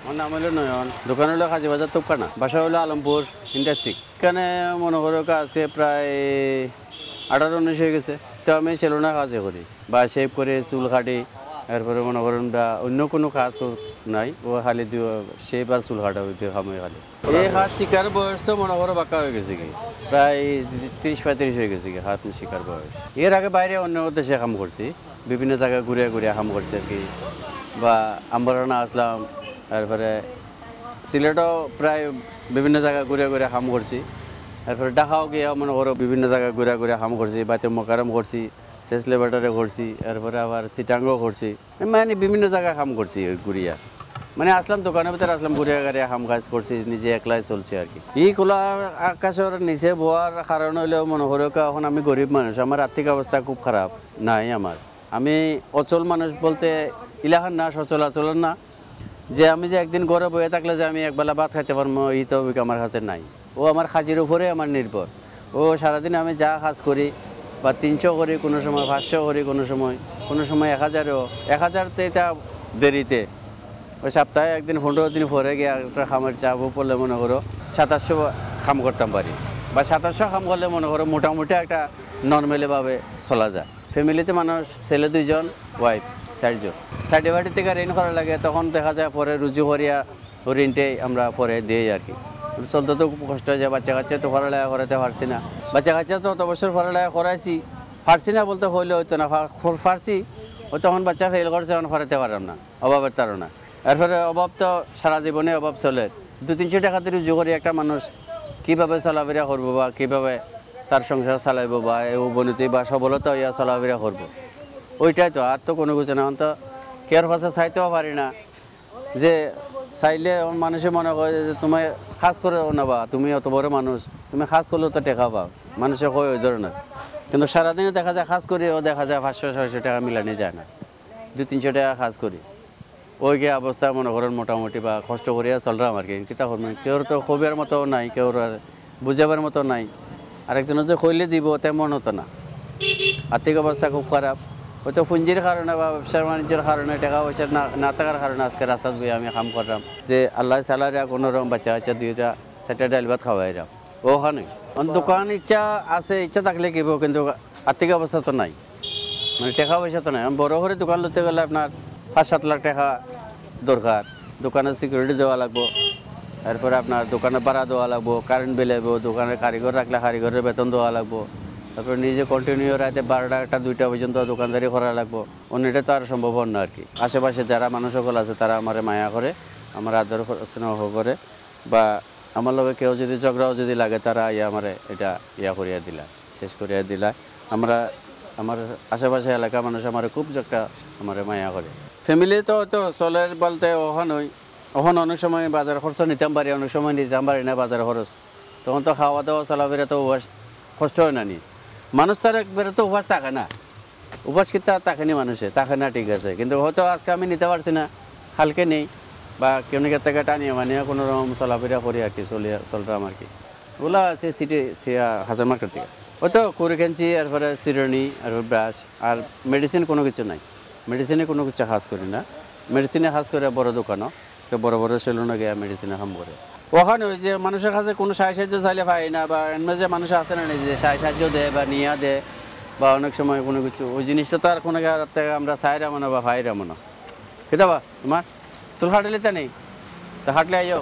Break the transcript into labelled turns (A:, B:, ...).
A: আমার নাম হলো নয়ন, দোকান হলো কাজীবাজার তোপখানা, বাসা হলো আলমপুর ইন্ডাস্ট্রি। এখানে মনে করো আজকে প্রায় 18-19 হয়ে গেছে। তো আমি সেলুনে কাজে করি বা শেভ করে চুল কাটি, এরপরে মনে করেন বা অন্য কোনো কাজ নাই, ও খালি শেভ আর চুল কাটা ওই খামে খালি। এই হাত শিকার বয়স তো মনে করো বাঁকা হয়ে গেছে কি, প্রায় 30-35 হয়ে গেছে কি হাত শিকার বয়স। এর আগে বাইরে অন্য দেশে কাম করছি, বিভিন্ন জায়গায় ঘুরে ঘুরে কাম করছি আর কি, বা আম্বারানা আসলাম, তারপরে সিলেটও প্রায় বিভিন্ন জায়গায় ঘুরে ঘুরে কাম করছি। তারপরে ঢাকাও গিয়ে মনে করো বিভিন্ন জায়গায় ঘুরে ঘুরে কাম করছি, বাইতে মোকারম করছি, শেষ লেবাটারে করছি, এরপরে আবার চিটাঙ্গও করছি, মানে বিভিন্ন জায়গায় কাম করছি ঘুরিয়া। মানে আসলাম দোকানের ভিতরে আসলাম, ঘুরিয়া গাড়িয়া কাম কাজ করছি, নিজে একলাই চলছে আর কি। এই খোলা আকাশের নিচে বোয়ার কারণ হইলেও মনে করো এখন আমি গরিব মানুষ, আমার আর্থিক অবস্থা খুব খারাপ নাই আমার। আমি অচল মানুষ বলতে ইলাকার না, সচলাচলের না, যে আমি যে একদিন ঘরে বয়ে থাকলে যে আমি একবেলা ভাত খাইতে পারবো এই তো আমার কাছে নাই। ও আমার কাজের উপরে আমার নির্ভর। ও সারাদিন আমি যা কাজ করি বা 300 করি, কোনো সময় 500 করি, কোনো সময় 1000ও 1000তে এটা দেরিতে। ওই সপ্তাহে একদিন 15 দিন পরে গিয়ে একটা খামের চাপ পড়লে মনে করো 2700 কাম করতাম পারি, বা 2700 কাম করলে মনে করো মোটামুটি একটা নর্মালিভাবে চলা যায়। ফ্যামিলিতে মানুষ, ছেলে 2 জন, ওয়াইফ 4 জন। সাইডে বাড়ি থেকে ঋণ করা লাগে, তখন দেখা যায় পরে রুজু করিয়া ঋণটাই আমরা পরে দিই আর কি। চলতে তো খুব কষ্ট হয়ে যায়, বাচ্চা কাচ্চা তো পড়ালেখা করাতে পারছি না, বাচ্চা কাচ্চা তো অত বছর পড়ালেখা করাইছি, পারছি না বলতে হইলে হইতো না, পারছি ও তখন বাচ্চা ফেল করছে, এখন করাতে পারলাম না, অভাবের তারা। এরপরে অভাব তো সারা জীবনে অভাব চলে। 200-300 টাকাতে রুজু করি একটা মানুষ কীভাবে চলাফেরা করবো বা কীভাবে তার সংসার চালাইব বা অবনতি বা সবলতা হইয়া চলাফেরা করবো, ওইটাই তো। আর তো কোনো কিছু না, তো কেয়ার পাশে চাইতেও পারি না, যে চাইলে মানুষে মনে করে যে তুমি কাজ করে নেবা, তুমি অত বড় মানুষ, তুমি কাজ করলেও তো টেকা পাও, মানুষে কয় ওই ধরনের। কিন্তু সারাদিনে দেখা যায় কাজ করি, ও দেখা যায় 500-600 টাকা মিলানি যায় না, 200-300 টাকা কাজ করি। ওই গিয়ে অবস্থা মনে করেন মোটামুটি বা কষ্ট করিয়া চললাম আর কি। কিতা করবেন, কেউর তো খবিয়ার মতো নাই, কেউর বুঝাবার মতো নাই, আরেকজনের যে কইলে দিব তেমন হতো না। আর্থিক অবস্থা খুব খারাপ, হয়তো পুঁজির কারণে বা ব্যবসার বাণিজ্যের কারণে, টাকা পয়সা না থাকার কারণে আজকে রাস্তাত বই আমি কাম করলাম, যে আল্লাহ সালারিয়া কোনো রকম বাচ্চা কাচ্চা 2টা ডাল ভাত খাওয়াইলাম ওখানে। দোকান ইচ্ছা আছে, ইচ্ছা থাকলে কিব, কিন্তু আর্থিক অবস্থা তো নাই, মানে টাকা পয়সা তো নাই। বড় করে দোকান লতে গেলে আপনার 5-7 লাখ টাকা দরকার, দোকানের সিকিউরিটি দেওয়া লাগবো, এরপরে আপনার দোকানের ভাড়া দেওয়া লাগবো, কারেন্ট বিল আইব, দোকানের কারিগর রাখলে কারিগরের বেতন দেওয়া লাগবো, তারপরে নিজে কন্টিনিউ রাতে 12টা-1টা-2টা পর্যন্ত দোকানদারি করা লাগবো। অন্যটা তো আর সম্ভব না আর কি। আশেপাশে যারা মানুষ সকল আছে তারা আমার মায়া করে, আমার আদর স্নেহ করে, বা আমার লগে কেউ যদি ঝগড়াও যদি লাগে, তারা আমার এটা করিয়া দিলা, শেষ করিয়া দিলা। আমার আশেপাশে এলাকা মানুষ আমার খুব একটা আমার মায়া করে। ফ্যামিলি তো চলে বলতে ওখান অনেক সময় বাজার খরচ নিতাম পারি, অনেক সময় নিতাম পারি না বাজার খরচ, তখন তো খাওয়া দাওয়া চলাফেরা তো কষ্ট হয় না। মানুষ তার একবারে তো উপাস থাকে না, উপাস কিন্তু থাকেনি মানুষে, থাকে না ঠিক আছে, কিন্তু হয়তো আজকে আমি নিতে পারছি না, কালকে নেই, বা কেমনিকের থেকে টানিয়ে মানিয়ে কোনো রকম চলাফেরা করি আর কি, চলতাম আর কি। ওগুলো আছে সিটি হাজার মার্কেট থেকে, হয়তো কুড়ি কেঞ্চি, এরপরে চিরুনি, আর ব্রাশ, আর মেডিসিন কোনো কিছু নাই। মেডিসিনে কোনো কিছু কাজ করি না, মেডিসিনে কাজ করে বড় দোকানও, তো বড় বড় সেলুনে গিয়ে মেডিসিনে কাম করে। ওখানে ওই যে মানুষের কাছে কোনো সাহায্য চাইলে পাই না, বা এমন যে মানুষ আছে না যে সাহায্য দেয় বা নিয়া দেয়, বা অনেক সময় কোনো কিছু ওই জিনিসটা তো আর কোনো থেকে আমরা চাইরা মনে বা ভাইরা মনে। কেতাবা তোমার চুল হাঁটলে তা নেই, তা হাঁটলে আইও।